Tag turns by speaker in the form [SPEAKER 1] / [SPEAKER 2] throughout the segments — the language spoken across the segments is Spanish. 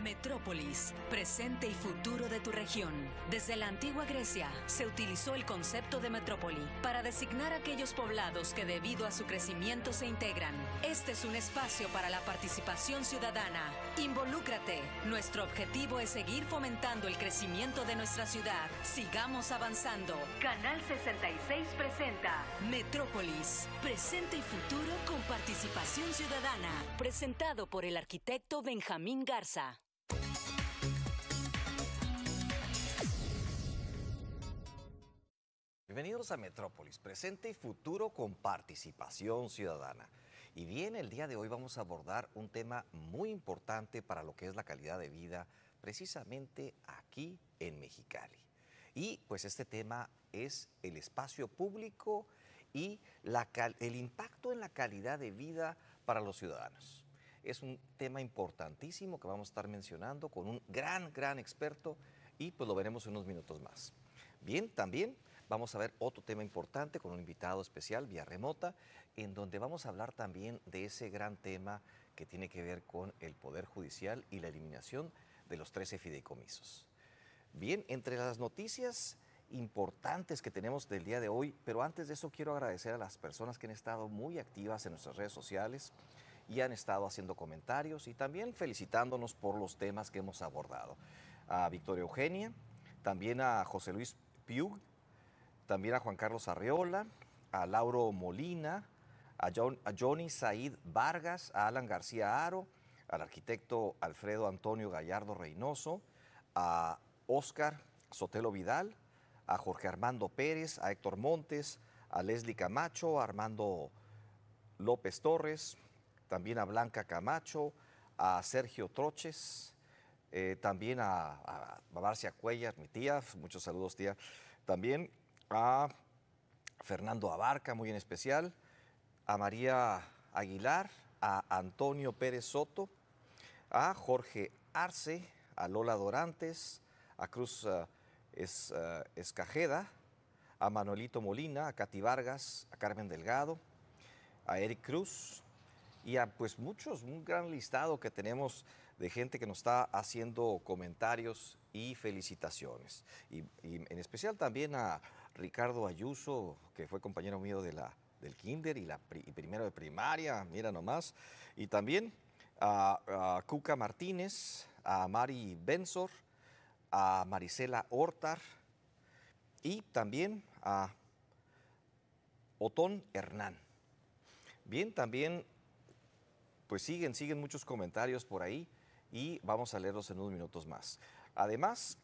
[SPEAKER 1] Metrópolis, presente y futuro de tu región. Desde la antigua Grecia se utilizó el concepto de metrópoli para designar aquellos poblados que debido a su crecimiento se integran. Este es un espacio para la participación ciudadana. Involúcrate. Nuestro objetivo es seguir fomentando el crecimiento de nuestra ciudad. Sigamos avanzando. Canal 66 presenta Metrópolis, presente y futuro con participación ciudadana. Presentado por el arquitecto Benjamín Garza.
[SPEAKER 2] Bienvenidos a Metrópolis, presente y futuro con participación ciudadana. Y bien, el día de hoy vamos a abordar un tema muy importante para lo que es la calidad de vida, precisamente aquí en Mexicali. Y pues este tema es el espacio público y el impacto en la calidad de vida para los ciudadanos. Es un tema importantísimo que vamos a estar mencionando con un gran experto y pues lo veremos en unos minutos más. Bien, también vamos a ver otro tema importante con un invitado especial vía remota, en donde vamos a hablar también de ese gran tema que tiene que ver con el Poder Judicial y la eliminación de los 13 fideicomisos. Bien, entre las noticias importantes que tenemos del día de hoy, pero antes de eso quiero agradecer a las personas que han estado muy activas en nuestras redes sociales y han estado haciendo comentarios y también felicitándonos por los temas que hemos abordado. A Victoria Eugenia, también a José Luis Piug, también a Juan Carlos Arreola, a Lauro Molina, a Johnny Said Vargas, a Alan García Aro, al arquitecto Alfredo Antonio Gallardo Reynoso, a Óscar Sotelo Vidal, a Jorge Armando Pérez, a Héctor Montes, a Leslie Camacho, a Armando López Torres, también a Blanca Camacho, a Sergio Troches, también a Marcia Cuellar, mi tía, muchos saludos tía, también a Fernando Abarca, muy en especial, a María Aguilar, a Antonio Pérez Soto, a Jorge Arce, a Lola Dorantes, a Cruz Escajeda, a Manuelito Molina, a Katy Vargas, a Carmen Delgado, a Eric Cruz y a pues muchos, un gran listado que tenemos de gente que nos está haciendo comentarios y felicitaciones. Y en especial también a Ricardo Ayuso, que fue compañero mío del kinder y primero de primaria, mira nomás. Y también a Cuca Martínez, a Mari Benzor, a Marisela Hortar y también a Otón Hernán. Bien, también pues siguen muchos comentarios por ahí y vamos a leerlos en unos minutos más. Además,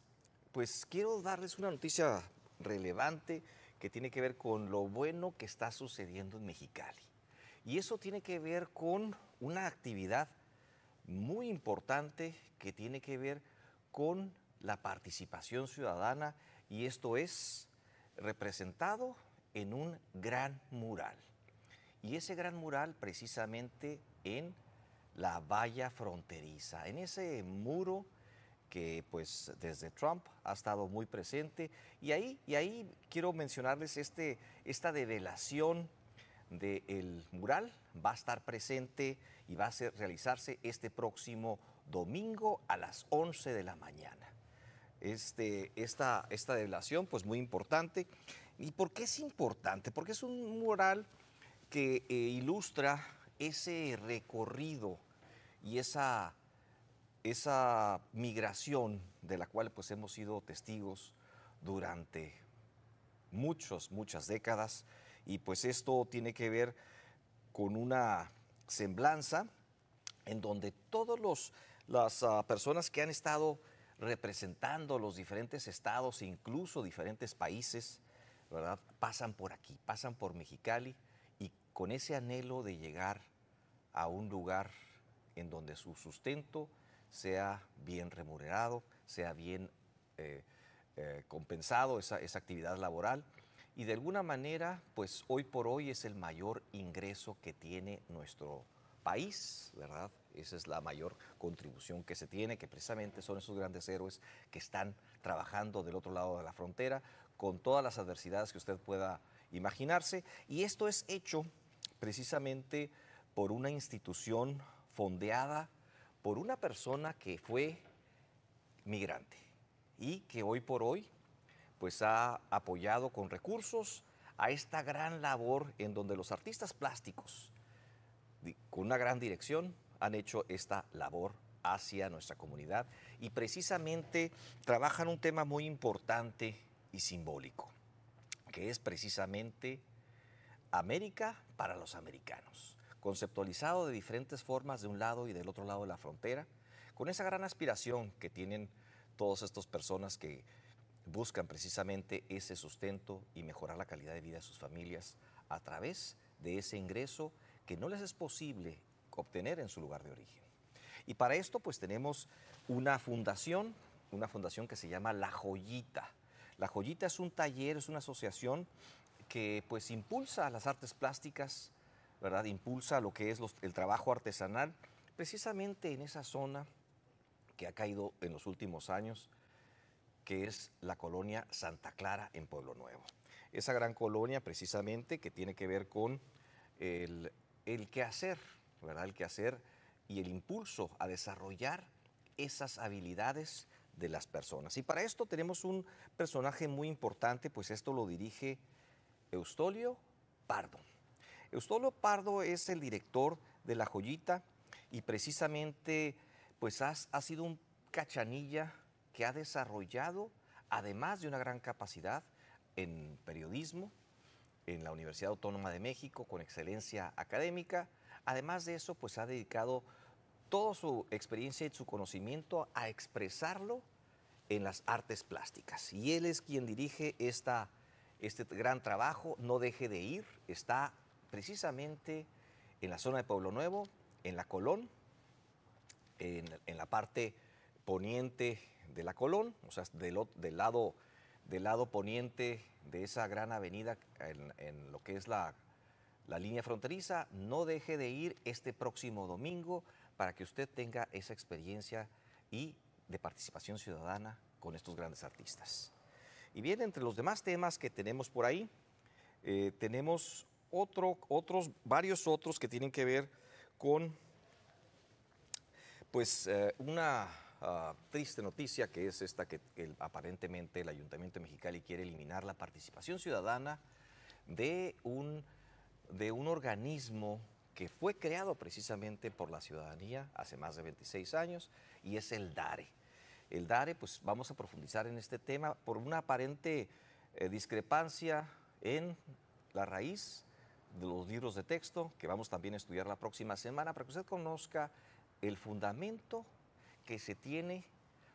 [SPEAKER 2] pues quiero darles una noticia relevante que tiene que ver con lo bueno que está sucediendo en Mexicali. Y eso tiene que ver con una actividad muy importante que tiene que ver con la participación ciudadana y esto es representado en un gran mural. Y ese gran mural precisamente en la valla fronteriza, en ese muro que pues desde Trump ha estado muy presente y ahí quiero mencionarles esta develación del mural va a estar presente y va a realizarse este próximo domingo a las 11 de la mañana. Esta develación pues muy importante. ¿Y por qué es importante? Porque es un mural que ilustra ese recorrido y esa migración de la cual pues hemos sido testigos durante muchas décadas y pues esto tiene que ver con una semblanza en donde todas las personas que han estado representando los diferentes estados e incluso diferentes países, ¿verdad? Pasan por aquí, pasan por Mexicali y con ese anhelo de llegar a un lugar en donde su sustento sea bien remunerado, sea bien compensado esa actividad laboral y de alguna manera, pues hoy por hoy es el mayor ingreso que tiene nuestro país, ¿verdad? Esa es la mayor contribución que se tiene, que precisamente son esos grandes héroes que están trabajando del otro lado de la frontera con todas las adversidades que usted pueda imaginarse y esto es hecho precisamente por una institución fondeada por una persona que fue migrante y que hoy por hoy pues ha apoyado con recursos a esta gran labor en donde los artistas plásticos con una gran dirección han hecho esta labor hacia nuestra comunidad y precisamente trabajan un tema muy importante y simbólico, que es precisamente América para los americanos, conceptualizado de diferentes formas de un lado y del otro lado de la frontera, con esa gran aspiración que tienen todas estas personas que buscan precisamente ese sustento y mejorar la calidad de vida de sus familias a través de ese ingreso que no les es posible obtener en su lugar de origen. Y para esto pues tenemos una fundación que se llama La Joyita. La Joyita es un taller, es una asociación que pues impulsa las artes plásticas, ¿verdad? Impulsa lo que es el trabajo artesanal, precisamente en esa zona que ha caído en los últimos años, que es la colonia Santa Clara en Pueblo Nuevo. Esa gran colonia precisamente que tiene que ver con el quehacer, ¿verdad? El quehacer y el impulso a desarrollar esas habilidades de las personas. Y para esto tenemos un personaje muy importante, pues esto lo dirige Eustolio Pardo. Eustolio Pardo es el director de La Joyita y precisamente pues ha sido un cachanilla que ha desarrollado, además de una gran capacidad en periodismo, en la Universidad Autónoma de México, con excelencia académica. Además de eso, pues ha dedicado toda su experiencia y su conocimiento a expresarlo en las artes plásticas. Y él es quien dirige este gran trabajo, No Deje de Ir. Está precisamente en la zona de Pueblo Nuevo, en la Colón, en la parte poniente de la Colón, o sea, del lado poniente de esa gran avenida en lo que es la línea fronteriza. No deje de ir este próximo domingo para que usted tenga esa experiencia y de participación ciudadana con estos grandes artistas. Y bien, entre los demás temas que tenemos por ahí, tenemos varios otros que tienen que ver con pues una triste noticia, que es esta que aparentemente el Ayuntamiento de Mexicali quiere eliminar la participación ciudadana de un organismo que fue creado precisamente por la ciudadanía hace más de 26 años y es el DARE. El DARE, pues vamos a profundizar en este tema por una aparente discrepancia en la raíz de los libros de texto que vamos también a estudiar la próxima semana para que usted conozca el fundamento que se tiene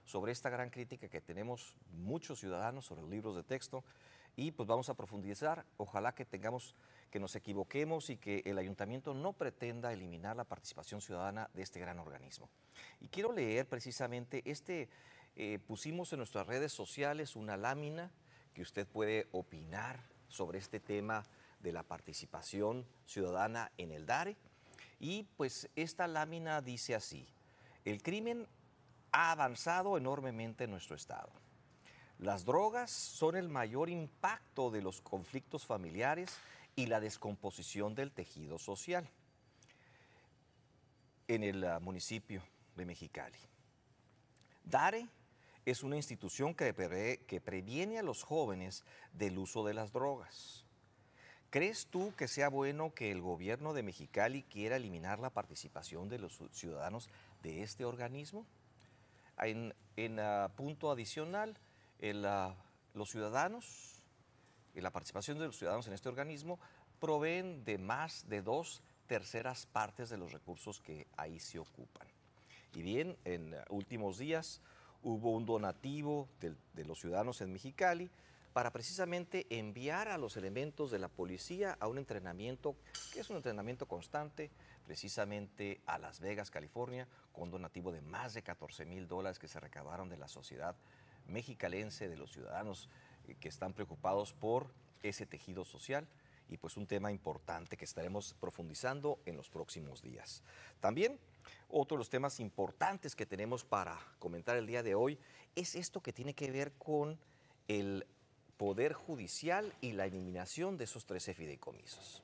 [SPEAKER 2] sobre esta gran crítica que tenemos muchos ciudadanos sobre los libros de texto y pues vamos a profundizar. Ojalá que nos equivoquemos y que el ayuntamiento no pretenda eliminar la participación ciudadana de este gran organismo. Y quiero leer precisamente pusimos en nuestras redes sociales una lámina que usted puede opinar sobre este tema de la participación ciudadana en el DARE. Y pues esta lámina dice así: el crimen ha avanzado enormemente en nuestro estado. Las drogas son el mayor impacto de los conflictos familiares y la descomposición del tejido social en el municipio de Mexicali. DARE es una institución que previene a los jóvenes del uso de las drogas. ¿Crees tú que sea bueno que el gobierno de Mexicali quiera eliminar la participación de los ciudadanos de este organismo? En punto adicional, los ciudadanos y la participación de los ciudadanos en este organismo proveen de más de 2/3 partes de los recursos que ahí se ocupan. Y bien, en últimos días hubo un donativo de los ciudadanos en Mexicali para precisamente enviar a los elementos de la policía a un entrenamiento, que es un entrenamiento constante, precisamente a Las Vegas, California, con un donativo de más de $14,000 que se recaudaron de la sociedad mexicalense, de los ciudadanos que están preocupados por ese tejido social, y pues un tema importante que estaremos profundizando en los próximos días. También otro de los temas importantes que tenemos para comentar el día de hoy es esto que tiene que ver con el Poder Judicial y la eliminación de esos 13 fideicomisos.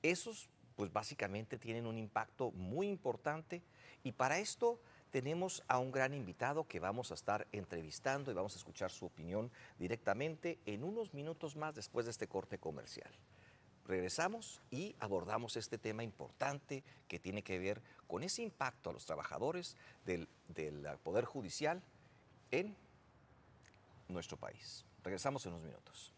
[SPEAKER 2] Esos, pues básicamente tienen un impacto muy importante y para esto tenemos a un gran invitado que vamos a estar entrevistando y vamos a escuchar su opinión directamente en unos minutos más después de este corte comercial. Regresamos y abordamos este tema importante que tiene que ver con ese impacto a los trabajadores del Poder Judicial en nuestro país. Regresamos en unos minutos.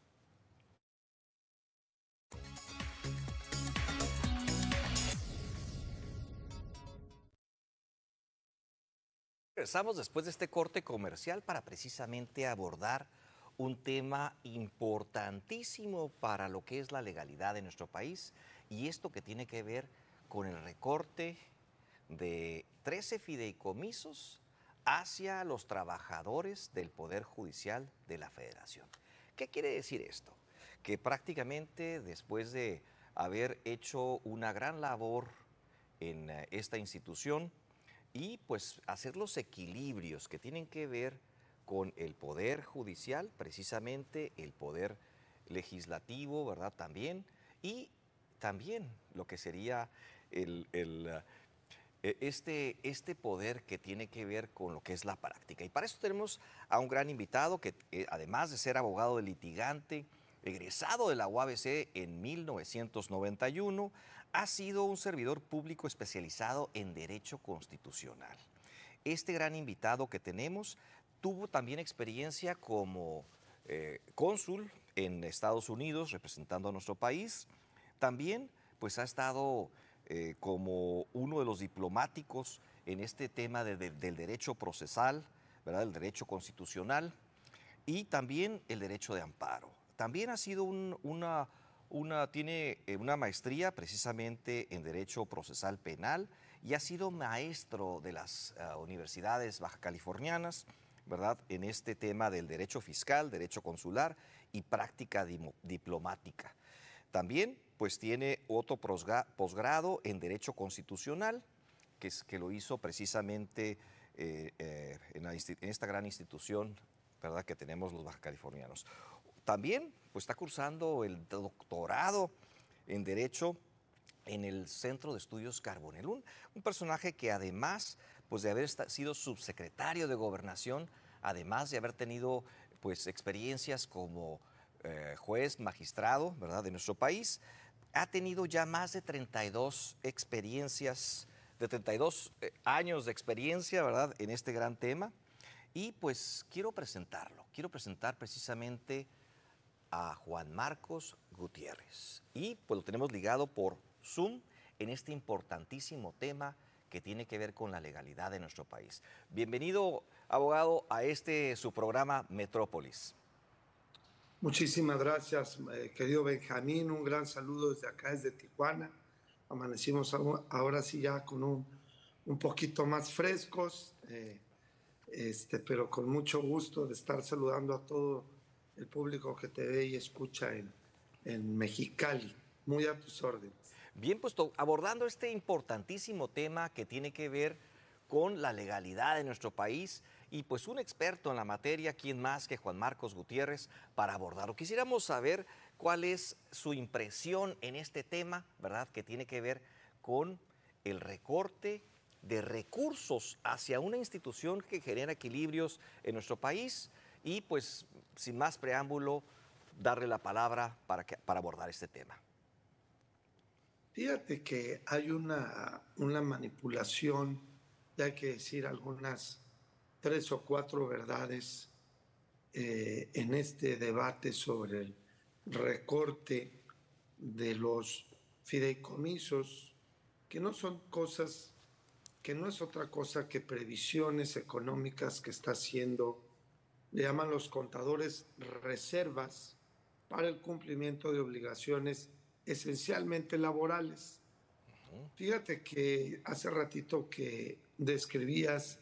[SPEAKER 2] Regresamos después de este corte comercial para precisamente abordar un tema importantísimo para lo que es la legalidad de nuestro país y esto que tiene que ver con el recorte de 13 fideicomisos hacia los trabajadores del Poder Judicial de la Federación. ¿Qué quiere decir esto? Que prácticamente después de haber hecho una gran labor en esta institución y pues hacer los equilibrios que tienen que ver con el Poder Judicial, precisamente el Poder Legislativo, ¿verdad? También, y también lo que sería este poder que tiene que ver con lo que es la práctica. Y para eso tenemos a un gran invitado que, además de ser abogado de litigante, egresado de la UABC en 1991, ha sido un servidor público especializado en Derecho Constitucional. Este gran invitado que tenemos tuvo también experiencia como cónsul en Estados Unidos, representando a nuestro país. También pues ha estado como uno de los diplomáticos en este tema del derecho procesal, ¿verdad? El derecho constitucional y también el derecho de amparo. También ha sido tiene una maestría precisamente en derecho procesal penal y ha sido maestro de las universidades baja californianas, ¿verdad? En este tema del derecho fiscal, derecho consular y práctica diplomática. También pues tiene otro posgrado en Derecho Constitucional, que lo hizo precisamente en esta gran institución, ¿verdad?, que tenemos los bajacalifornianos. También pues está cursando el doctorado en Derecho en el Centro de Estudios Carbonell, un personaje que además pues de haber sido subsecretario de Gobernación, además de haber tenido pues experiencias como juez, magistrado, ¿verdad?, de nuestro país, ha tenido ya más de 32 experiencias, de 32 años de experiencia, ¿verdad?, en este gran tema. Y pues quiero presentar precisamente a Juan Marcos Gutiérrez. Y pues lo tenemos ligado por Zoom en este importantísimo tema que tiene que ver con la legalidad de nuestro país. Bienvenido, abogado, a su programa Metrópolis.
[SPEAKER 3] Muchísimas gracias, querido Benjamín. Un gran saludo desde acá, desde Tijuana. Amanecimos ahora sí ya con un poquito más frescos, pero con mucho gusto de estar saludando a todo el público que te ve y escucha en Mexicali. Muy a tus órdenes.
[SPEAKER 2] Bien, pues abordando este importantísimo tema que tiene que ver con la legalidad de nuestro país y pues un experto en la materia, ¿quién más que Juan Marcos Gutiérrez, para abordarlo? Quisiéramos saber cuál es su impresión en este tema, ¿verdad?, que tiene que ver con el recorte de recursos hacia una institución que genera equilibrios en nuestro país y pues sin más preámbulo, darle la palabra para abordar este tema.
[SPEAKER 3] Fíjate que hay una manipulación, y hay que decir algunas 3 o 4 verdades en este debate sobre el recorte de los fideicomisos, que no son cosas, que no es otra cosa que previsiones económicas que está haciendo, le llaman los contadores, reservas para el cumplimiento de obligaciones esencialmente laborales. Fíjate que hace ratito que describías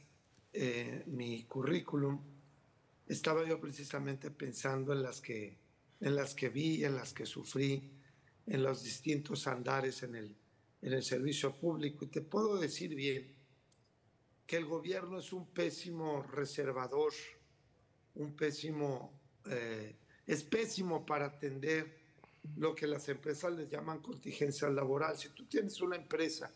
[SPEAKER 3] mi currículum, estaba yo precisamente pensando en las que vi, en las que sufrí, en los distintos andares en el servicio público. Y te puedo decir bien que el gobierno es un pésimo reservador, es pésimo para atender lo que las empresas les llaman contingencia laboral. Si tú tienes una empresa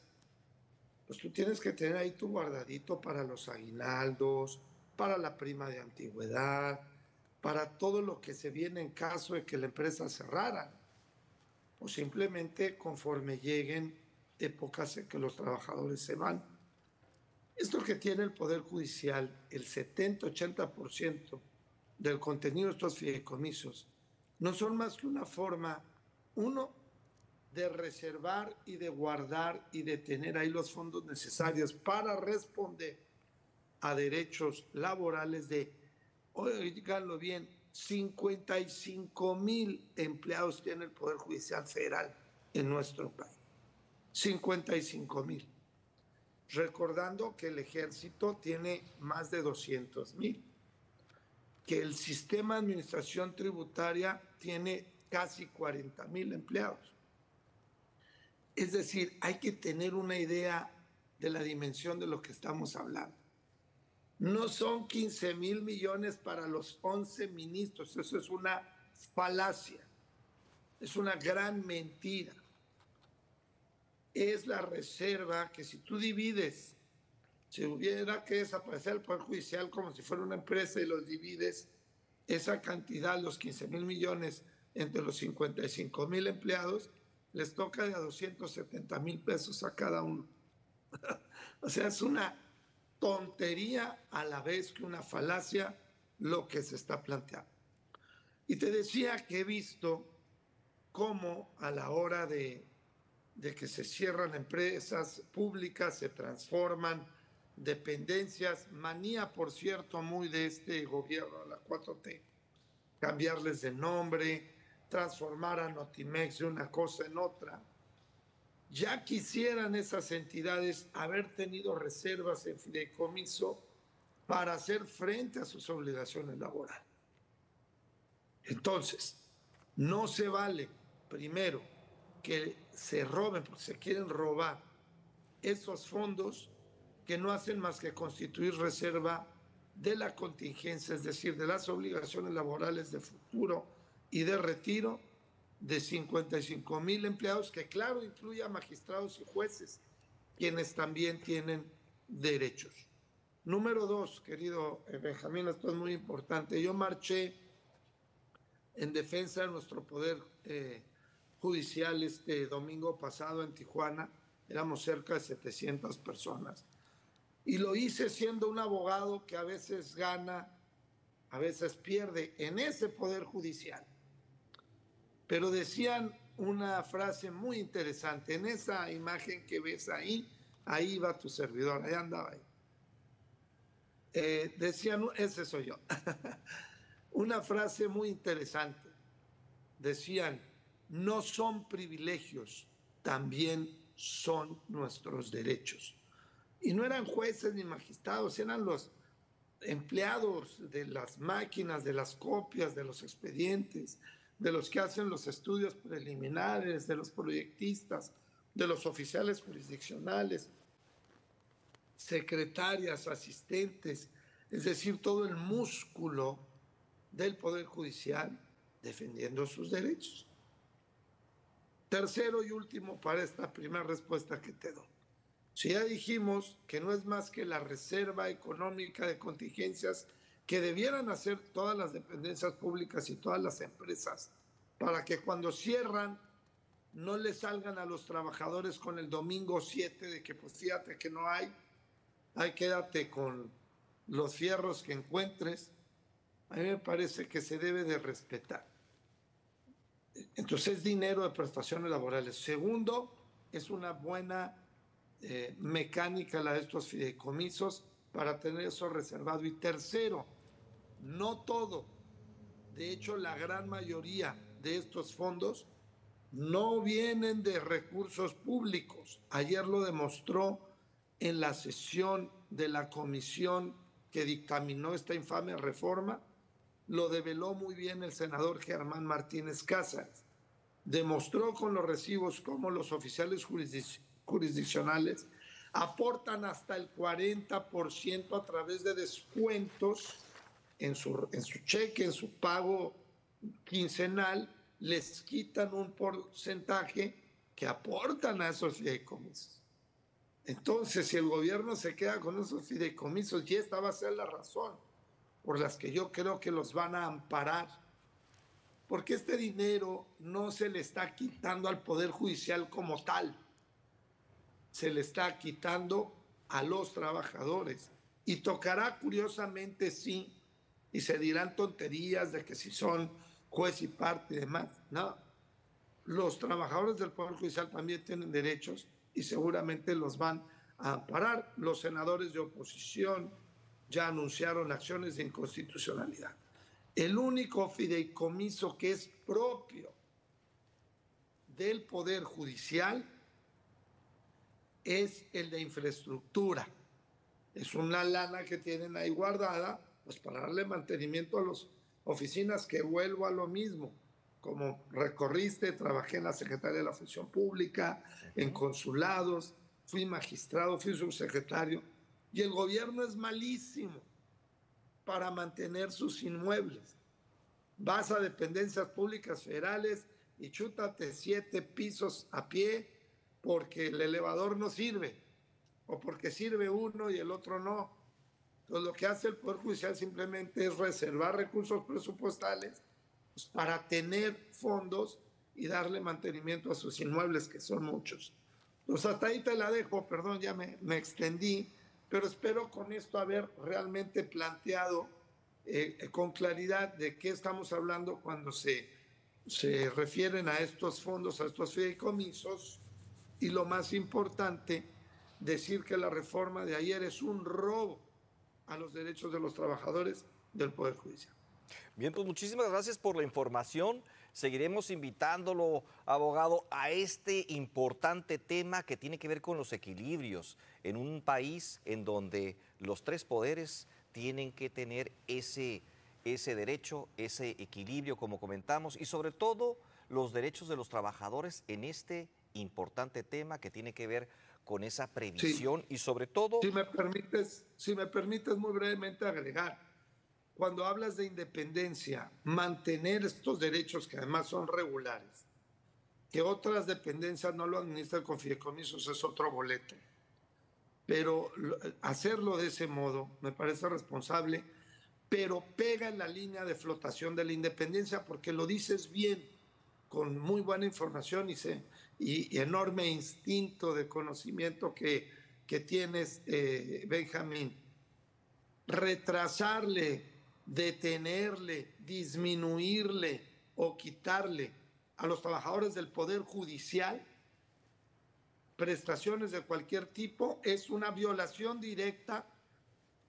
[SPEAKER 3] pues tú tienes que tener ahí tu guardadito para los aguinaldos, para la prima de antigüedad, para todo lo que se viene en caso de que la empresa cerrara, o simplemente conforme lleguen épocas en que los trabajadores se van. Esto que tiene el Poder Judicial, el 70-80% del contenido de estos fideicomisos, no son más que una forma, uno, de reservar y de guardar y de tener ahí los fondos necesarios para responder a derechos laborales de, oiganlo bien, 55,000 empleados tiene el Poder Judicial Federal en nuestro país. 55,000. Recordando que el Ejército tiene más de 200,000, que el sistema de administración tributaria tiene casi 40,000 empleados. Es decir, hay que tener una idea de la dimensión de lo que estamos hablando. No son 15,000 millones para los 11 ministros, eso es una falacia, es una gran mentira. Es la reserva que si tú divides, si hubiera que desaparecer el Poder Judicial como si fuera una empresa y los divides, esa cantidad, los 15,000 millones entre los 55,000 empleados, les toca de a 270,000 pesos a cada uno. O sea, es una tontería a la vez que una falacia lo que se está planteando. Y te decía que he visto cómo a la hora de que se cierran empresas públicas, se transforman dependencias, manía, por cierto, muy de este gobierno, la 4T, cambiarles de nombre, transformar a Notimex de una cosa en otra. Ya quisieran esas entidades haber tenido reservas en fideicomiso para hacer frente a sus obligaciones laborales. Entonces, no se vale, primero, que se roben, porque se quieren robar esos fondos que no hacen más que constituir reserva de la contingencia, es decir, de las obligaciones laborales de futuro y de retiro de 55,000 empleados, que claro, incluye a magistrados y jueces, quienes también tienen derechos. Número 2, querido Benjamín, esto es muy importante. Yo marché en defensa de nuestro poder judicial este domingo pasado en Tijuana, éramos cerca de 700 personas. Y lo hice siendo un abogado que a veces gana, a veces pierde en ese poder judicial. Pero decían una frase muy interesante, en esa imagen que ves ahí, ahí va tu servidor, ahí andaba ahí. Decían, ese soy yo, una frase muy interesante, decían, no son privilegios, también son nuestros derechos. Y no eran jueces ni magistrados, eran los empleados de las máquinas, de las copias, de los expedientes, de los que hacen los estudios preliminares, de los proyectistas, de los oficiales jurisdiccionales, secretarias, asistentes, es decir, todo el músculo del Poder Judicial defendiendo sus derechos. Tercero y último para esta primera respuesta que te doy. Si ya dijimos que no es más que la reserva económica de contingencias que debieran hacer todas las dependencias públicas y todas las empresas para que cuando cierran no le salgan a los trabajadores con el domingo 7 de que pues fíjate que no hay, ahí quédate con los fierros que encuentres. A mí me parece que se debe de respetar. Entonces es dinero de prestaciones laborales. Segundo, es una buena mecánica la de estos fideicomisos para tener eso reservado. Y tercero, no todo, de hecho la gran mayoría de estos fondos no vienen de recursos públicos. Ayer lo demostró en la sesión de la comisión que dictaminó esta infame reforma, lo develó muy bien el senador Germán Martínez Cázares. Demostró con los recibos cómo los oficiales jurisdiccionales aportan hasta el 40% a través de descuentos en su cheque, en su pago quincenal, les quitan un porcentaje que aportan a esos fideicomisos. Entonces, si el gobierno se queda con esos fideicomisos, y esta va a ser la razón por las que yo creo que los van a amparar, porque este dinero no se le está quitando al Poder Judicial como tal, se le está quitando a los trabajadores. Y tocará, curiosamente, sí, y se dirán tonterías de que si son juez y parte y demás. No, los trabajadores del Poder Judicial también tienen derechos y seguramente los van a amparar. Los senadores de oposición ya anunciaron acciones de inconstitucionalidad. El único fideicomiso que es propio del Poder Judicial es el de infraestructura. Es una lana que tienen ahí guardada, pues para darle mantenimiento a las oficinas, que vuelvo a lo mismo. Como recorriste, trabajé en la Secretaría de la Función Pública, en consulados, fui magistrado, fui subsecretario, y el gobierno es malísimo para mantener sus inmuebles. Vas a dependencias públicas federales y chútate 7 pisos a pie porque el elevador no sirve, o porque sirve uno y el otro no. Entonces, lo que hace el Poder Judicial simplemente es reservar recursos presupuestales, pues, para tener fondos y darle mantenimiento a sus inmuebles, que son muchos. Pues hasta ahí te la dejo, perdón, ya me extendí, pero espero con esto haber realmente planteado con claridad de qué estamos hablando cuando se refieren a estos fondos, a estos fideicomisos, y lo más importante, decir que la reforma de ayer es un robo a los derechos de los trabajadores del Poder Judicial.
[SPEAKER 2] Bien, pues muchísimas gracias por la información. Seguiremos invitándolo, abogado, a este importante tema que tiene que ver con los equilibrios en un país en donde los tres poderes tienen que tener ese derecho, ese equilibrio, como comentamos, y sobre todo los derechos de los trabajadores en este importante tema que tiene que ver con esa previsión
[SPEAKER 3] Sí.
[SPEAKER 2] y sobre todo...
[SPEAKER 3] Si me permites muy brevemente agregar, cuando hablas de independencia, mantener estos derechos que además son regulares, que otras dependencias no lo administran con fideicomisos, es otro boleto. Pero hacerlo de ese modo me parece responsable, pero pega en la línea de flotación de la independencia, porque lo dices bien, con muy buena información y enorme instinto de conocimiento que tienes, Benjamín. Retrasarle, detenerle, disminuirle o quitarle a los trabajadores del Poder Judicial prestaciones de cualquier tipo es una violación directa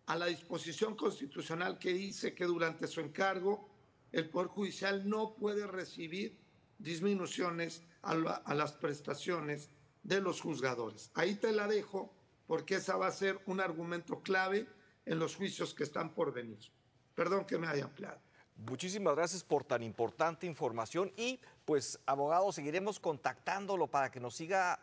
[SPEAKER 3] a la disposición constitucional que dice que durante su encargo el Poder Judicial no puede recibir disminuciones a las prestaciones de los juzgadores. Ahí te la dejo, porque esa va a ser un argumento clave en los juicios que están por venir. Perdón que me haya ampliado.
[SPEAKER 2] Muchísimas gracias por tan importante información y pues abogado, seguiremos contactándolo para que nos siga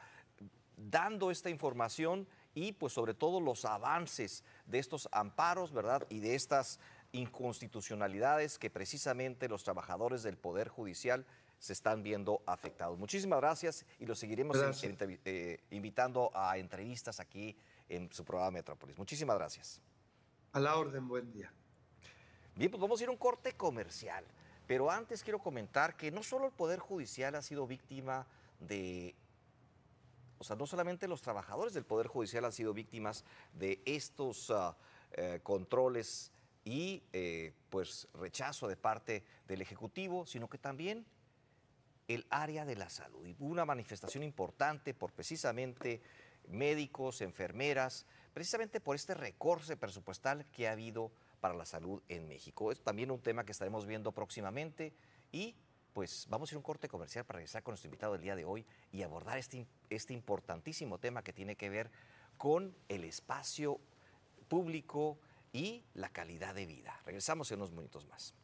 [SPEAKER 2] dando esta información y pues sobre todo los avances de estos amparos, ¿verdad? Y de estas inconstitucionalidades que precisamente los trabajadores del Poder Judicial se están viendo afectados. Muchísimas gracias y los seguiremos invitando a entrevistas aquí en su programa Metrópolis. Muchísimas gracias.
[SPEAKER 3] A la orden, buen día.
[SPEAKER 2] Bien, pues vamos a ir a un corte comercial, pero antes quiero comentar que no solo el Poder Judicial ha sido víctima de... O sea, no solamente los trabajadores del Poder Judicial han sido víctimas de estos controles y pues rechazo de parte del Ejecutivo, sino que también el área de la salud. Y hubo una manifestación importante por precisamente médicos, enfermeras, precisamente por este recorte presupuestal que ha habido para la salud en México. Es también un tema que estaremos viendo próximamente y pues vamos a ir a un corte comercial para regresar con nuestro invitado del día de hoy y abordar este importantísimo tema que tiene que ver con el espacio público y la calidad de vida. Regresamos en unos minutos más.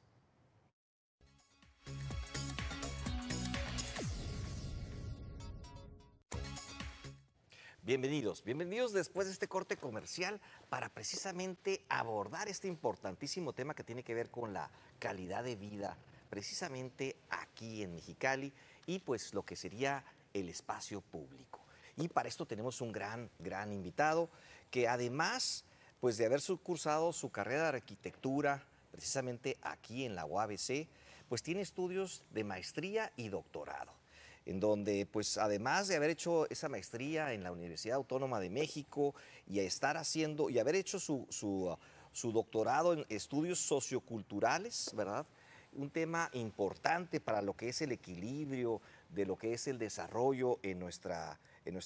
[SPEAKER 2] Bienvenidos después de este corte comercial para precisamente abordar este importantísimo tema que tiene que ver con la calidad de vida, precisamente aquí en Mexicali y pues lo que sería el espacio público. Y para esto tenemos un gran invitado que además pues, de haber cursado su carrera de arquitectura precisamente aquí en la UABC, pues tiene estudios de maestría y doctorado, en donde, pues, además de haber hecho esa maestría en la Universidad Autónoma de México y haber hecho su doctorado en estudios socioculturales, ¿verdad? Un tema importante para lo que es el equilibrio de lo que es el desarrollo en nuestra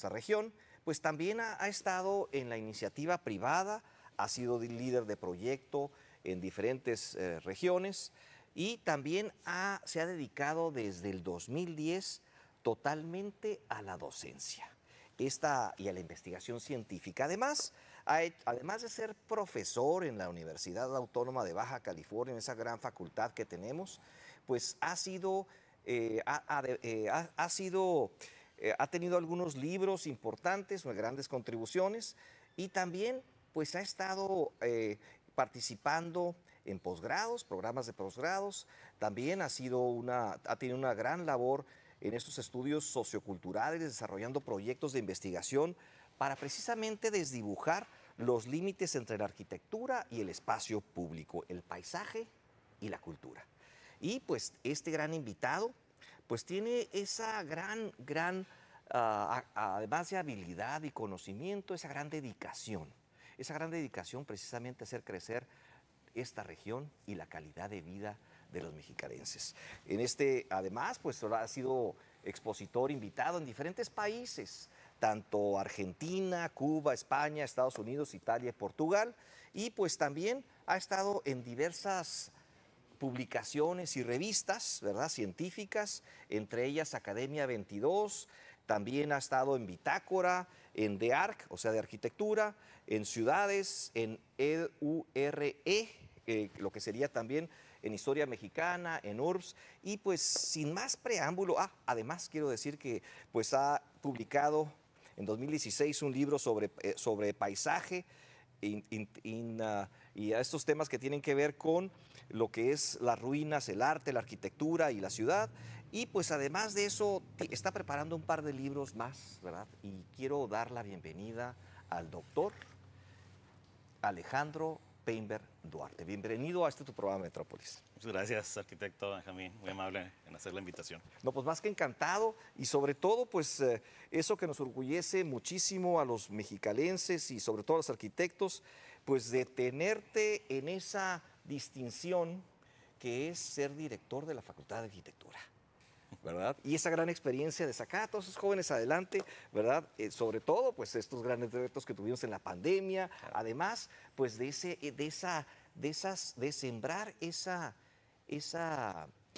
[SPEAKER 2] región, pues también ha estado en la iniciativa privada, ha sido líder de proyecto en diferentes regiones y también se ha dedicado desde el 2010 totalmente a la docencia y a la investigación científica. Además de ser profesor en la Universidad Autónoma de Baja California, en esa gran facultad que tenemos, pues ha tenido algunos libros importantes, grandes contribuciones, y también pues ha estado participando en posgrados, programas de posgrados. También ha tenido una gran labor en estos estudios socioculturales, desarrollando proyectos de investigación para precisamente desdibujar los límites entre la arquitectura y el espacio público, el paisaje y la cultura. Y pues este gran invitado pues tiene esa además de habilidad y conocimiento, esa gran dedicación precisamente a hacer crecer esta región y la calidad de vida de los mexicalenses. Además, pues ha sido expositor invitado en diferentes países, tanto Argentina, Cuba, España, Estados Unidos, Italia y Portugal, y pues también ha estado en diversas publicaciones y revistas, ¿verdad?, científicas, entre ellas Academia 22, también ha estado en Bitácora, en The Arc, o sea, de arquitectura, en Ciudades, en EURE, lo que sería también en Historia Mexicana, en URBS, y pues sin más preámbulo, además quiero decir que pues ha publicado en 2016 un libro sobre paisaje y a estos temas que tienen que ver con lo que es las ruinas, el arte, la arquitectura y la ciudad. Y pues además de eso está preparando un par de libros más, ¿verdad? Y quiero dar la bienvenida al doctor Alejandro Peinberg Duarte. Bienvenido a tu programa Metrópolis.
[SPEAKER 4] Muchas gracias, arquitecto Benjamín, muy amable en hacer la invitación.
[SPEAKER 2] No, pues más que encantado, y sobre todo pues eso que nos orgullece muchísimo a los mexicalenses y sobre todo a los arquitectos, pues de tenerte en esa distinción que es ser director de la Facultad de Arquitectura, ¿verdad? Y esa gran experiencia de sacar a todos esos jóvenes adelante, ¿verdad? Sobre todo, pues estos grandes retos que tuvimos en la pandemia, claro. Además, pues de sembrar esa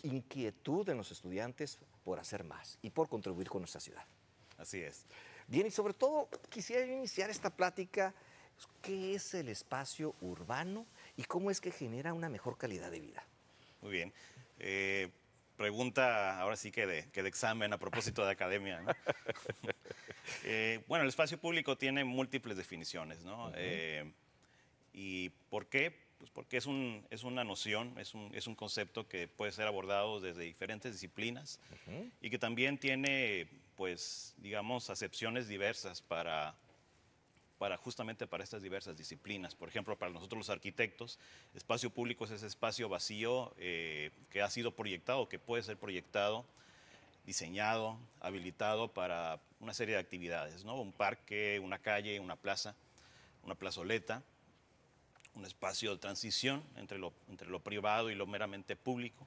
[SPEAKER 2] inquietud en los estudiantes por hacer más y por contribuir con nuestra ciudad.
[SPEAKER 4] Así es.
[SPEAKER 2] Bien, y sobre todo, quisiera yo iniciar esta plática, ¿qué es el espacio urbano y cómo es que genera una mejor calidad de vida?
[SPEAKER 4] Muy bien. Pregunta ahora sí que de examen a propósito de academia, ¿no? Bueno, el espacio público tiene múltiples definiciones, ¿no? ¿Y por qué? Pues porque es una noción, es un concepto que puede ser abordado desde diferentes disciplinas y que también tiene, pues, digamos, acepciones diversas justamente para estas diversas disciplinas. Por ejemplo, para nosotros los arquitectos, espacio público es ese espacio vacío que ha sido proyectado, que puede ser proyectado, diseñado, habilitado para una serie de actividades, ¿no? Un parque, una calle, una plaza, una plazoleta, un espacio de transición entre lo privado y lo meramente público.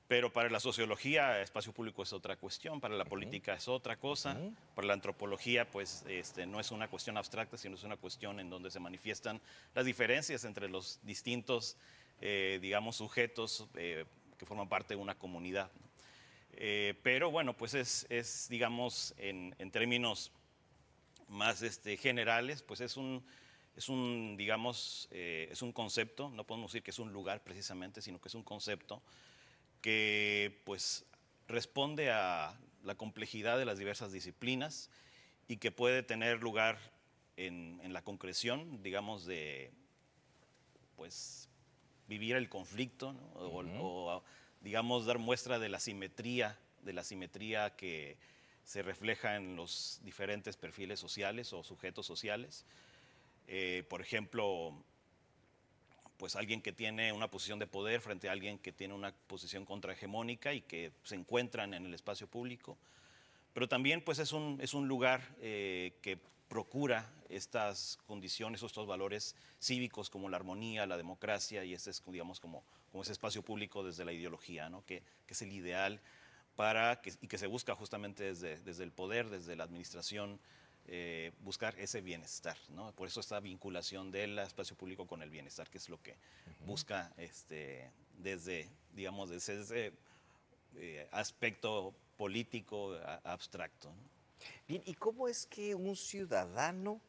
[SPEAKER 4] Pero para la sociología, espacio público es otra cuestión, para la política es otra cosa, para la antropología, pues no es una cuestión abstracta, sino es una cuestión en donde se manifiestan las diferencias entre los distintos, digamos, sujetos que forman parte de una comunidad, ¿no? Pero bueno, pues es digamos, en términos más generales, pues es un concepto, no podemos decir que es un lugar precisamente, sino que es un concepto que pues responde a la complejidad de las diversas disciplinas y que puede tener lugar en la concreción, digamos, de pues vivir el conflicto, ¿no? O digamos dar muestra de la simetría que se refleja en los diferentes perfiles sociales o sujetos sociales. Por ejemplo, pues alguien que tiene una posición de poder frente a alguien que tiene una posición contrahegemónica y que se encuentran en el espacio público. Pero también pues es un lugar que procura estas condiciones o estos valores cívicos como la armonía, la democracia, y ese es, digamos, como ese espacio público desde la ideología, ¿no? que es el ideal y que se busca justamente desde el poder, desde la administración, buscar ese bienestar, ¿no? Por eso esta vinculación del espacio público con el bienestar, que es lo que busca desde, digamos, desde ese aspecto político abstracto, ¿no?
[SPEAKER 2] Bien, ¿y cómo es que un ciudadano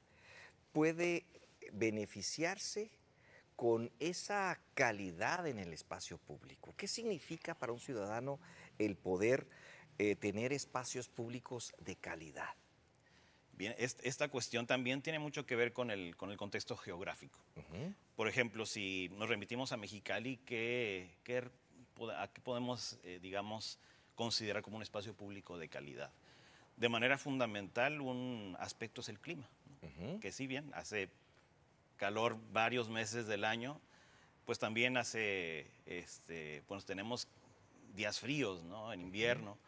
[SPEAKER 2] puede beneficiarse con esa calidad en el espacio público? ¿Qué significa para un ciudadano el poder tener espacios públicos de calidad?
[SPEAKER 4] Bien, esta cuestión también tiene mucho que ver con el contexto geográfico. Por ejemplo, si nos remitimos a Mexicali, ¿a qué podemos, digamos, considerar como un espacio público de calidad? De manera fundamental, un aspecto es el clima, ¿no? Que si bien hace calor varios meses del año, pues también pues tenemos días fríos, ¿no? En invierno.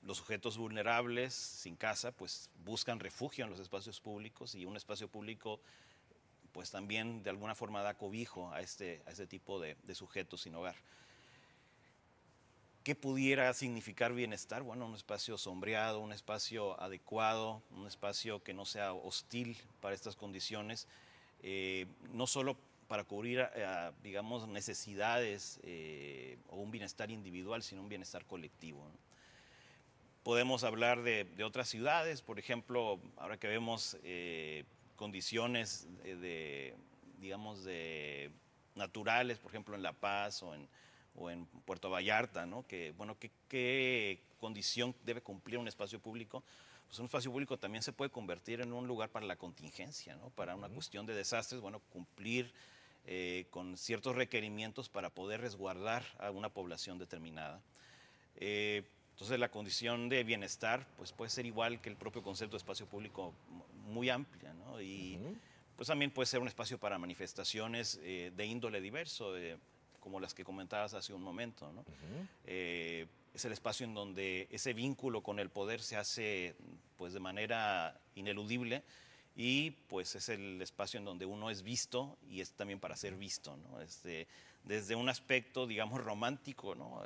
[SPEAKER 4] Los sujetos vulnerables, sin casa, pues buscan refugio en los espacios públicos, y un espacio público pues también de alguna forma da cobijo a este tipo de sujetos sin hogar. ¿Qué pudiera significar bienestar? Bueno, un espacio sombreado, un espacio adecuado, un espacio que no sea hostil para estas condiciones, no solo para cubrir, digamos, necesidades o un bienestar individual, sino un bienestar colectivo, ¿no? Podemos hablar de otras ciudades, por ejemplo, ahora que vemos condiciones digamos, naturales, por ejemplo, en La Paz o en Puerto Vallarta, ¿no? ¿Qué condición debe cumplir un espacio público? Pues un espacio público también se puede convertir en un lugar para la contingencia, ¿no? Para una cuestión de desastres, bueno, cumplir con ciertos requerimientos para poder resguardar a una población determinada. Entonces la condición de bienestar pues puede ser igual que el propio concepto de espacio público, muy amplia, ¿no? Y pues también puede ser un espacio para manifestaciones de índole diverso, como las que comentabas hace un momento, ¿no? Es el espacio en donde ese vínculo con el poder se hace pues de manera ineludible, y pues es el espacio en donde uno es visto y es también para ser visto, ¿no? Desde un aspecto, digamos, romántico, ¿no?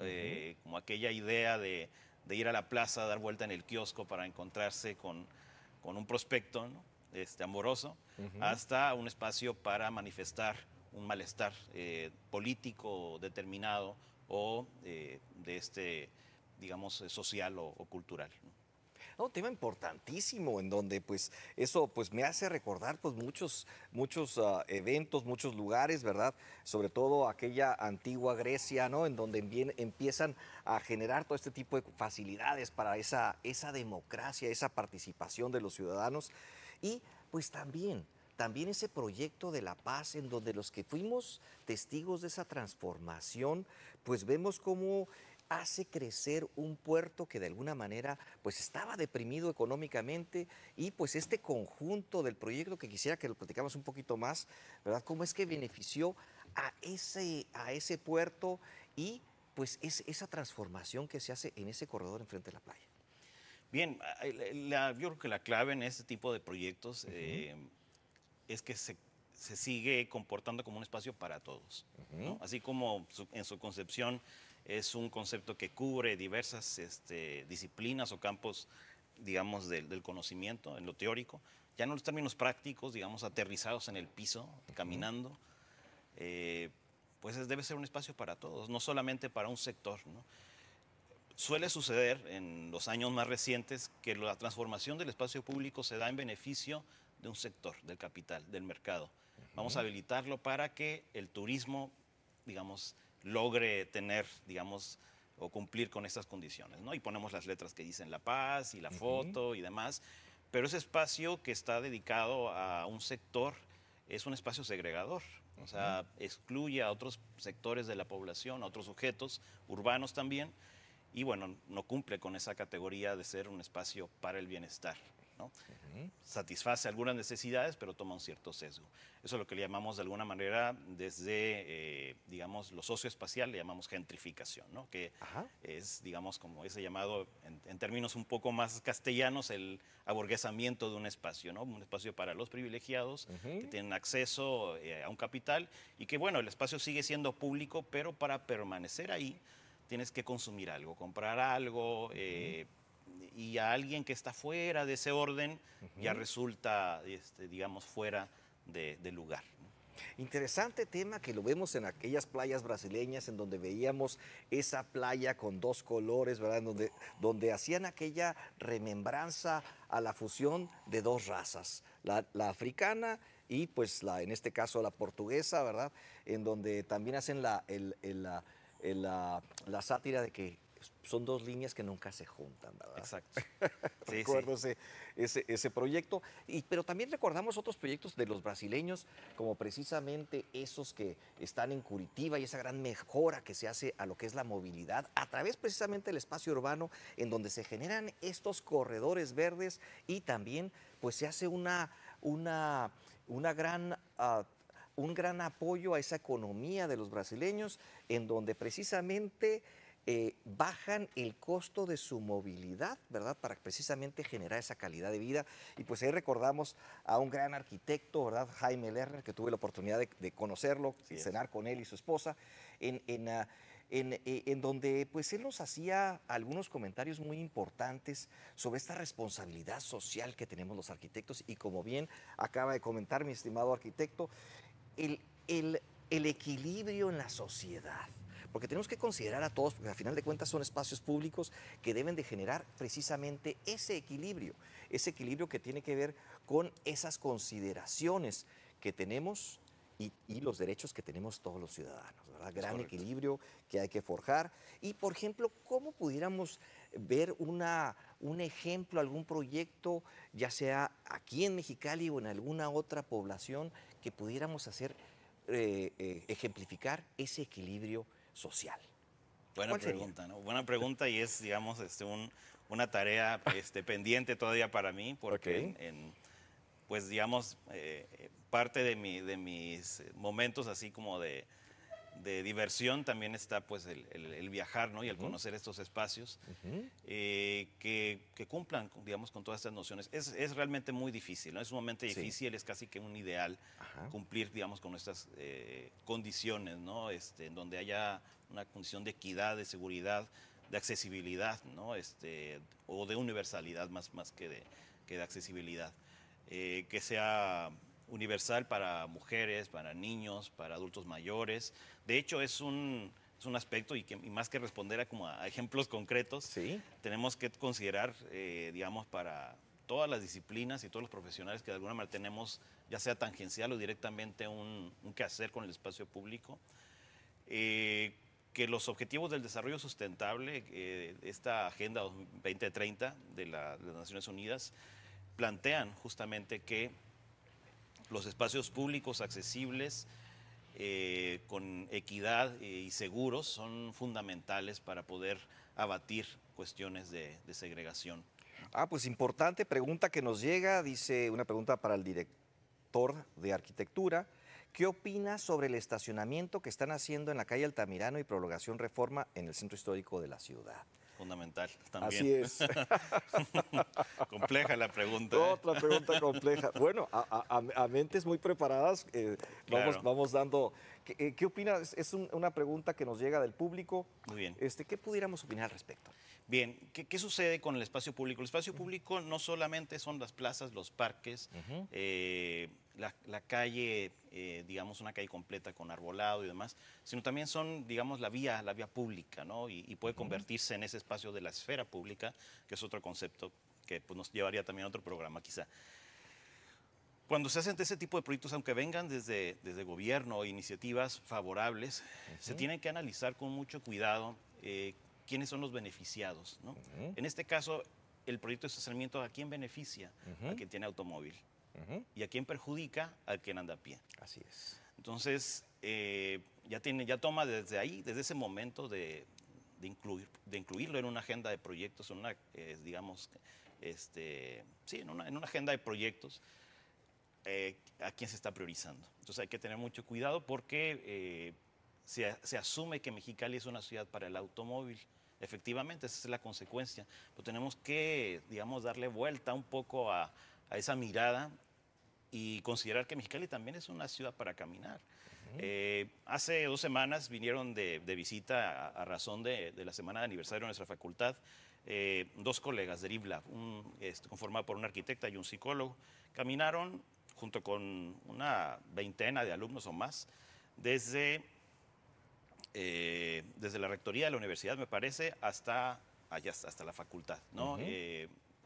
[SPEAKER 4] Como aquella idea de ir a la plaza, dar vuelta en el kiosco para encontrarse con un prospecto, ¿no? Amoroso, hasta un espacio para manifestar un malestar político determinado o digamos, social o cultural, ¿no?
[SPEAKER 2] No, un tema importantísimo en donde pues eso pues me hace recordar pues muchos eventos, muchos lugares, ¿verdad? Sobre todo aquella antigua Grecia, ¿no? En donde empiezan a generar todo este tipo de facilidades para esa democracia, esa participación de los ciudadanos, y pues también ese proyecto de la paz en donde los que fuimos testigos de esa transformación pues vemos cómo hace crecer un puerto que de alguna manera pues estaba deprimido económicamente, y pues este conjunto del proyecto que quisiera que lo platicamos un poquito más, ¿verdad? Cómo es que benefició a ese puerto y pues esa transformación que se hace en ese corredor enfrente de la playa.
[SPEAKER 4] Bien, yo creo que la clave en este tipo de proyectos es que se sigue comportando como un espacio para todos, ¿no? Así como en su concepción es un concepto que cubre diversas disciplinas o campos, digamos, del conocimiento, en lo teórico, ya en los términos prácticos, digamos, aterrizados en el piso, caminando, pues debe ser un espacio para todos, no solamente para un sector, ¿no? Suele suceder en los años más recientes que la transformación del espacio público se da en beneficio de un sector, del capital, del mercado. Vamos a habilitarlo para que el turismo, digamos, logre tener, digamos, o cumplir con estas condiciones, ¿no? Y ponemos las letras que dicen La Paz y la foto y demás, pero ese espacio que está dedicado a un sector es un espacio segregador, o sea, excluye a otros sectores de la población, a otros sujetos urbanos también, y bueno, no cumple con esa categoría de ser un espacio para el bienestar, ¿no? Satisface algunas necesidades, pero toma un cierto sesgo. Eso es lo que le llamamos de alguna manera desde, digamos, lo socioespacial, le llamamos gentrificación, ¿no? Que es, digamos, como ese llamado, en términos un poco más castellanos, el aburguesamiento de un espacio, ¿no? Un espacio para los privilegiados que tienen acceso a un capital y que, bueno, el espacio sigue siendo público, pero para permanecer ahí tienes que consumir algo, comprar algo, y a alguien que está fuera de ese orden ya resulta, digamos, fuera de lugar.
[SPEAKER 2] Interesante tema que lo vemos en aquellas playas brasileñas en donde veíamos esa playa con dos colores, ¿verdad? Donde hacían aquella remembranza a la fusión de dos razas, la africana y pues en este caso la portuguesa, ¿verdad? En donde también hacen la sátira de que son dos líneas que nunca se juntan, ¿verdad?
[SPEAKER 4] Exacto. Sí,
[SPEAKER 2] Recuerdo
[SPEAKER 4] sí.
[SPEAKER 2] ese proyecto, pero también recordamos otros proyectos de los brasileños, como precisamente esos que están en Curitiba y esa gran mejora que se hace a lo que es la movilidad a través precisamente del espacio urbano, en donde se generan estos corredores verdes y también pues se hace un gran apoyo a esa economía de los brasileños, en donde precisamente bajan el costo de su movilidad, ¿verdad? Para precisamente generar esa calidad de vida. Y pues ahí recordamos a un gran arquitecto, ¿verdad? Jaime Lerner, que tuve la oportunidad de conocerlo, cenar con él y su esposa, en donde pues él nos hacía algunos comentarios muy importantes sobre esta responsabilidad social que tenemos los arquitectos y como bien acaba de comentar mi estimado arquitecto, el equilibrio en la sociedad. Porque tenemos que considerar a todos, porque al final de cuentas son espacios públicos que deben de generar precisamente ese equilibrio que tiene que ver con esas consideraciones que tenemos y los derechos que tenemos todos los ciudadanos, ¿verdad? Gran equilibrio que hay que forjar. Y, por ejemplo, ¿cómo pudiéramos ver un ejemplo, algún proyecto, ya sea aquí en Mexicali o en alguna otra población, que pudiéramos hacer, ejemplificar ese equilibrio social?
[SPEAKER 4] Buena pregunta, ¿no? Buena pregunta y es, digamos, una tarea pendiente todavía para mí, porque pues, digamos, parte de mis momentos así como de diversión también está pues el viajar, ¿no? Y el conocer estos espacios que cumplan, digamos, con todas estas nociones. Es realmente muy difícil, ¿no? Es sumamente difícil, es casi que un ideal cumplir, digamos, con nuestras condiciones, ¿no? En donde haya una condición de equidad, de seguridad, de accesibilidad, ¿no? O de universalidad más que de accesibilidad. Que sea universal para mujeres, para niños, para adultos mayores. De hecho, es un aspecto y más que responder a ejemplos concretos, tenemos que considerar, digamos, para todas las disciplinas y todos los profesionales que de alguna manera tenemos, ya sea tangencial o directamente un quehacer con el espacio público, que los objetivos del desarrollo sustentable, esta Agenda 2030 de las Naciones Unidas, plantean justamente que los espacios públicos accesibles, con equidad y seguros, son fundamentales para poder abatir cuestiones de segregación.
[SPEAKER 2] Pues importante pregunta que nos llega, dice una pregunta para el director de arquitectura. ¿Qué opina sobre el estacionamiento que están haciendo en la calle Altamirano y Prolongación Reforma en el centro histórico de la ciudad?
[SPEAKER 4] Fundamental también.
[SPEAKER 2] Así es.
[SPEAKER 4] Compleja la pregunta.
[SPEAKER 2] Otra pregunta compleja. Bueno, a mentes muy preparadas,
[SPEAKER 4] Claro.
[SPEAKER 2] vamos dando. ¿Qué opinas? Es una pregunta que nos llega del público.
[SPEAKER 4] Muy bien.
[SPEAKER 2] ¿Qué pudiéramos opinar al respecto?
[SPEAKER 4] Bien, ¿qué sucede con el espacio público? El espacio público no solamente son las plazas, los parques, la calle, digamos, una calle completa con arbolado y demás, sino también son, digamos, la vía pública, ¿no? Y puede convertirse en ese espacio de la esfera pública, que es otro concepto que pues, nos llevaría también a otro programa quizá. Cuando se hacen ese tipo de proyectos, aunque vengan desde gobierno o iniciativas favorables, se tienen que analizar con mucho cuidado quiénes son los beneficiados, ¿no? En este caso, el proyecto de estacionamiento, ¿a quién beneficia? A quien tiene automóvil. ¿Y a quién perjudica? Al quien anda a pie.
[SPEAKER 2] Así es.
[SPEAKER 4] Entonces, ya toma desde ahí, desde ese momento de de incluirlo en una agenda de proyectos, digamos, sí, en una agenda de proyectos a quién se está priorizando. Entonces hay que tener mucho cuidado porque se asume que Mexicali es una ciudad para el automóvil. Efectivamente, esa es la consecuencia. Pero tenemos que, digamos, darle vuelta un poco a esa mirada y considerar que Mexicali también es una ciudad para caminar. Hace 2 semanas vinieron de visita a razón de la semana de aniversario de nuestra facultad 2 colegas del IBLAB, conformado por una arquitecta y un psicólogo. Caminaron junto con una veintena de alumnos o más desde la rectoría de la universidad, me parece, hasta la facultad, ¿no?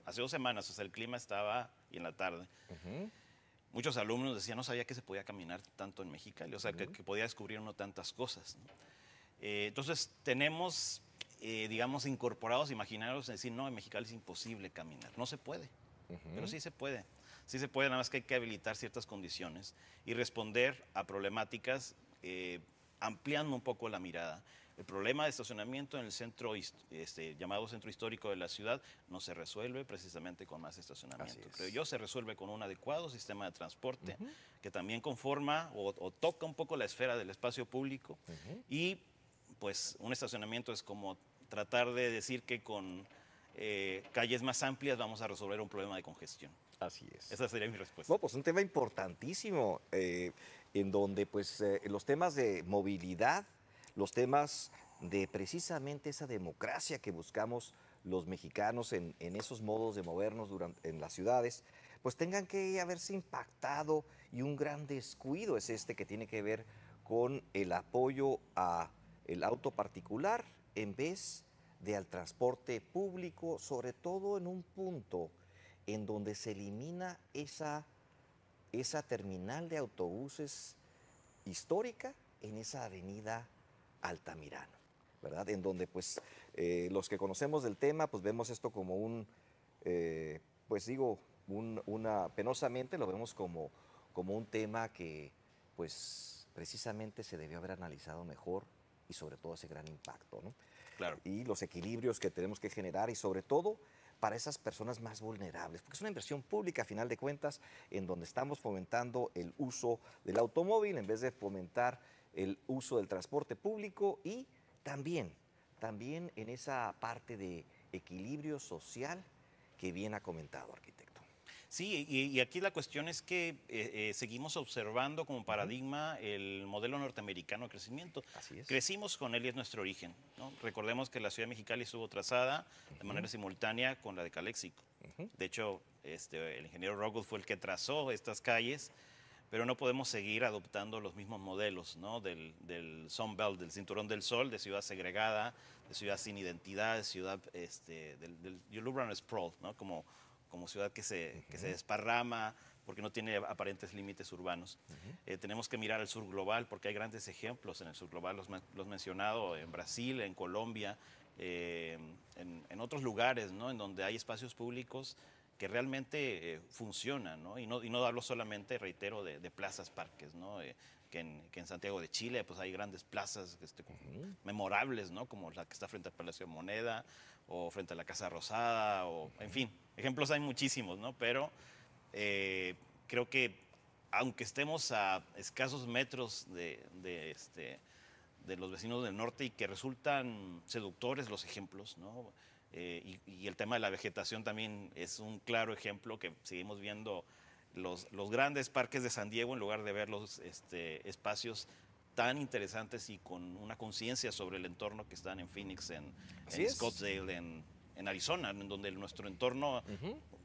[SPEAKER 4] Hace 2 semanas, o sea, el clima estaba, y en la tarde, muchos alumnos decían, no sabía que se podía caminar tanto en Mexicali, o sea, que podía descubrir uno tantas cosas, ¿no? Entonces, tenemos, digamos, incorporados imaginarios en decir, no, en Mexicali es imposible caminar. No se puede, pero sí se puede. Sí se puede, nada más que hay que habilitar ciertas condiciones y responder a problemáticas ampliando un poco la mirada. El problema de estacionamiento en el centro, llamado centro histórico de la ciudad, no se resuelve precisamente con más estacionamiento. Creo yo, se resuelve con un adecuado sistema de transporte que también conforma o toca un poco la esfera del espacio público y pues un estacionamiento es como tratar de decir que con calles más amplias vamos a resolver un problema de congestión.
[SPEAKER 2] Así es.
[SPEAKER 4] Esa sería mi respuesta.
[SPEAKER 2] No, pues un tema importantísimo en donde pues los temas de movilidad, los temas de precisamente esa democracia que buscamos los mexicanos en esos modos de movernos en las ciudades, pues tengan que haberse impactado, y un gran descuido es este que tiene que ver con el apoyo a el auto particular en vez de al transporte público, sobre todo en un punto en donde se elimina esa terminal de autobuses histórica en esa avenida Altamirano, ¿verdad? En donde pues los que conocemos del tema pues vemos esto como pues digo, penosamente lo vemos como un tema que pues precisamente se debió haber analizado mejor y sobre todo ese gran impacto, ¿no?
[SPEAKER 4] Claro.
[SPEAKER 2] Y los equilibrios que tenemos que generar y sobre todo para esas personas más vulnerables, porque es una inversión pública a final de cuentas en donde estamos fomentando el uso del automóvil en vez de fomentar el uso del transporte público y también en esa parte de equilibrio social que bien ha comentado, arquitecto.
[SPEAKER 4] Sí, y aquí la cuestión es que seguimos observando como paradigma el modelo norteamericano de crecimiento.
[SPEAKER 2] Así es.
[SPEAKER 4] Crecimos con él y es nuestro origen, ¿no? Recordemos que la ciudad de Mexicali estuvo trazada de manera simultánea con la de Calexico. De hecho, el ingeniero Rockwell fue el que trazó estas calles, pero no podemos seguir adoptando los mismos modelos, ¿no? Del Sun Belt, del Cinturón del Sol, de ciudad segregada, de ciudad sin identidad, de ciudad del urban sprawl, ¿no? Como ciudad que se desparrama porque no tiene aparentes límites urbanos. Tenemos que mirar al sur global porque hay grandes ejemplos en el sur global, los mencionado en Brasil, en Colombia, en otros lugares, ¿no? En donde hay espacios públicos que realmente funcionan, ¿no? Y no hablo solamente, reitero, de plazas, parques, ¿no? Que en Santiago de Chile pues hay grandes plazas memorables, ¿no? Como la que está frente al Palacio de Moneda o frente a la Casa Rosada, o en fin, ejemplos hay muchísimos, ¿no? Pero creo que aunque estemos a escasos metros de los vecinos del norte y que resultan seductores los ejemplos, ¿no? Y el tema de la vegetación también es un claro ejemplo que seguimos viendo los grandes parques de San Diego en lugar de ver los espacios tan interesantes y con una conciencia sobre el entorno que están en Phoenix, en Scottsdale, en Arizona, en donde nuestro entorno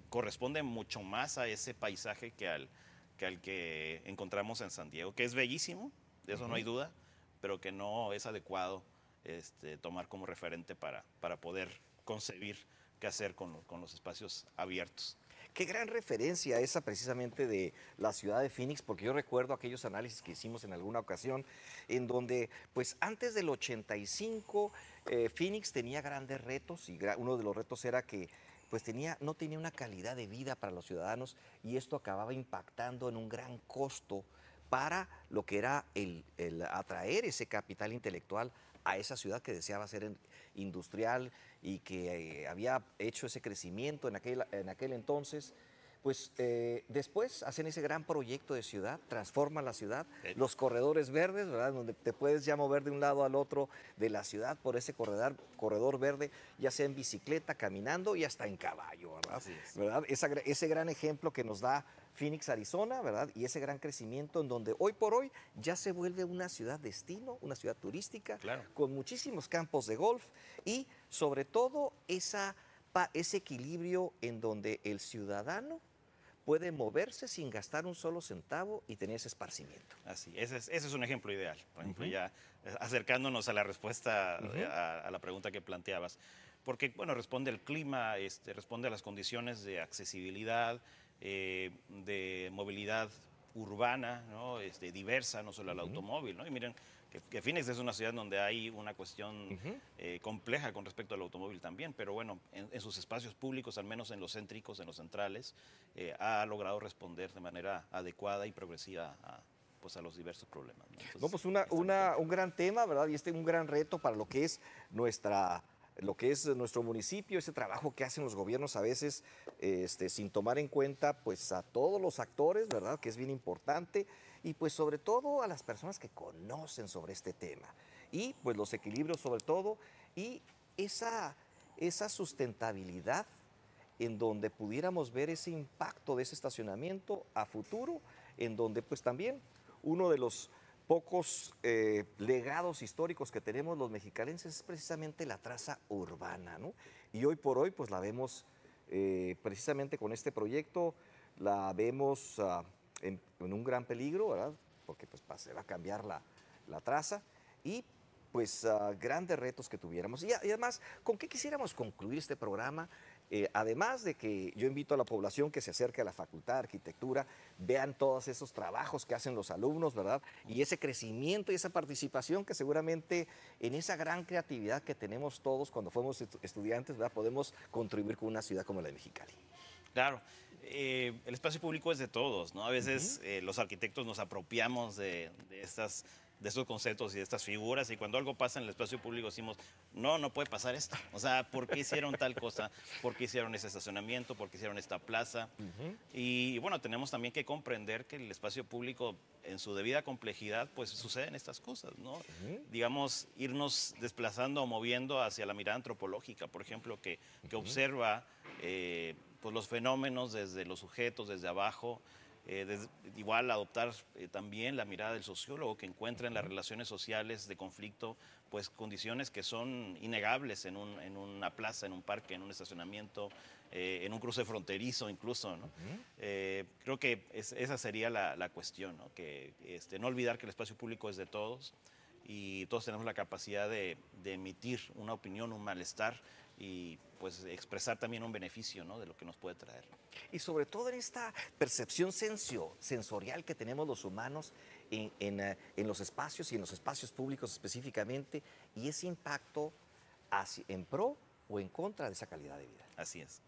[SPEAKER 4] corresponde mucho más a ese paisaje que al que encontramos en San Diego, que es bellísimo, de eso no hay duda, pero que no es adecuado tomar como referente para poder concebir qué hacer con los espacios abiertos.
[SPEAKER 2] Qué gran referencia esa precisamente de la ciudad de Phoenix, porque yo recuerdo aquellos análisis que hicimos en alguna ocasión, en donde pues antes del 85 Phoenix tenía grandes retos y uno de los retos era que pues no tenía una calidad de vida para los ciudadanos y esto acababa impactando en un gran costo para lo que era el atraer ese capital intelectual a esa ciudad que deseaba ser industrial y que había hecho ese crecimiento en aquel entonces. Pues después hacen ese gran proyecto de ciudad, transforman la ciudad, los corredores verdes, ¿verdad? Donde te puedes ya mover de un lado al otro de la ciudad por ese corredor verde, ya sea en bicicleta, caminando y hasta en caballo, ¿verdad? ¿Verdad? Ese gran ejemplo que nos da Phoenix, Arizona, ¿verdad? Y ese gran crecimiento en donde hoy por hoy ya se vuelve una ciudad destino, una ciudad turística,
[SPEAKER 4] claro,
[SPEAKER 2] con muchísimos campos de golf y sobre todo ese equilibrio en donde el ciudadano puede moverse sin gastar un solo centavo y tener ese esparcimiento.
[SPEAKER 4] Así, ese es un ejemplo ideal. Por ejemplo, ya acercándonos a la respuesta a la pregunta que planteabas. Porque, bueno, responde al clima, responde a las condiciones de accesibilidad, de movilidad urbana, ¿no? Diversa, no solo al automóvil, ¿no? Y miren, que Phoenix es una ciudad donde hay una cuestión compleja con respecto al automóvil también, pero bueno, en sus espacios públicos, al menos en los céntricos, en los centrales, ha logrado responder de manera adecuada y progresiva pues a los diversos problemas, ¿no? Entonces,
[SPEAKER 2] no, pues un gran tema, ¿verdad? Y un gran reto para lo que es nuestro municipio, ese trabajo que hacen los gobiernos a veces sin tomar en cuenta pues a todos los actores, ¿verdad? Que es bien importante. Y pues sobre todo a las personas que conocen sobre este tema y pues los equilibrios sobre todo y esa sustentabilidad en donde pudiéramos ver ese impacto de ese estacionamiento a futuro, en donde pues también uno de los pocos legados históricos que tenemos los mexicalenses es precisamente la traza urbana, ¿no? Y hoy por hoy pues la vemos precisamente con este proyecto, la vemos en un gran peligro, ¿verdad? Porque pues, se va a cambiar la traza y pues grandes retos que tuviéramos. Y además, ¿con qué quisiéramos concluir este programa? Además de que yo invito a la población que se acerque a la Facultad de Arquitectura, vean todos esos trabajos que hacen los alumnos, ¿verdad? Y ese crecimiento y esa participación que seguramente en esa gran creatividad que tenemos todos cuando fuimos estudiantes, ¿verdad? Podemos contribuir con una ciudad como la de Mexicali.
[SPEAKER 4] Claro. El espacio público es de todos, ¿no? A veces los arquitectos nos apropiamos de estos conceptos y de estas figuras y cuando algo pasa en el espacio público decimos, no puede pasar esto. O sea, ¿por qué hicieron tal cosa? ¿Por qué hicieron ese estacionamiento? ¿Por qué hicieron esta plaza? Y bueno, tenemos también que comprender que el espacio público en su debida complejidad, pues suceden estas cosas, ¿no? Digamos, irnos desplazando o moviendo hacia la mirada antropológica, por ejemplo, que observa pues los fenómenos desde los sujetos, desde abajo, igual adoptar también la mirada del sociólogo que encuentra en las relaciones sociales de conflicto pues condiciones que son innegables en una plaza, en un parque, en un estacionamiento, en un cruce fronterizo incluso, ¿no? Creo que esa sería la cuestión, ¿no? Que no olvidar que el espacio público es de todos y todos tenemos la capacidad de emitir una opinión, un malestar y pues expresar también un beneficio, ¿no? De lo que nos puede traer.
[SPEAKER 2] Y sobre todo en esta percepción sensorial que tenemos los humanos en los espacios y en los espacios públicos específicamente, y ese impacto en pro o en contra de esa calidad de vida.
[SPEAKER 4] Así es.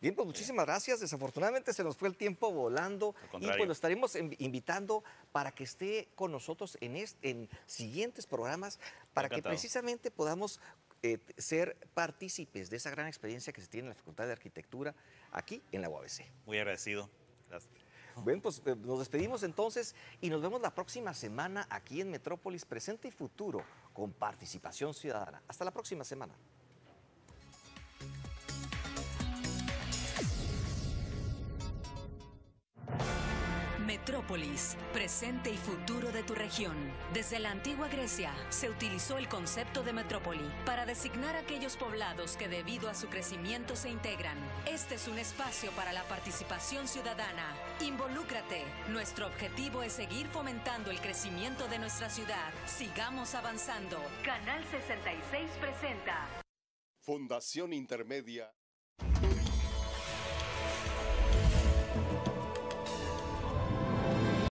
[SPEAKER 2] Bien, pues muchísimas gracias. Desafortunadamente se nos fue el tiempo volando y pues lo estaremos invitando para que esté con nosotros en siguientes programas para que precisamente podamos ser partícipes de esa gran experiencia que se tiene en la Facultad de Arquitectura aquí en la UABC.
[SPEAKER 4] Muy agradecido. Gracias.
[SPEAKER 2] Bueno, pues nos despedimos entonces y nos vemos la próxima semana aquí en Metrópolis Presente y Futuro con participación ciudadana. Hasta la próxima semana.
[SPEAKER 1] Metrópolis, presente y futuro de tu región. Desde la antigua Grecia se utilizó el concepto de metrópoli para designar aquellos poblados que debido a su crecimiento se integran. Este es un espacio para la participación ciudadana. Involúcrate. Nuestro objetivo es seguir fomentando el crecimiento de nuestra ciudad. Sigamos avanzando. Canal 66 presenta.
[SPEAKER 5] Fundación Intermedia.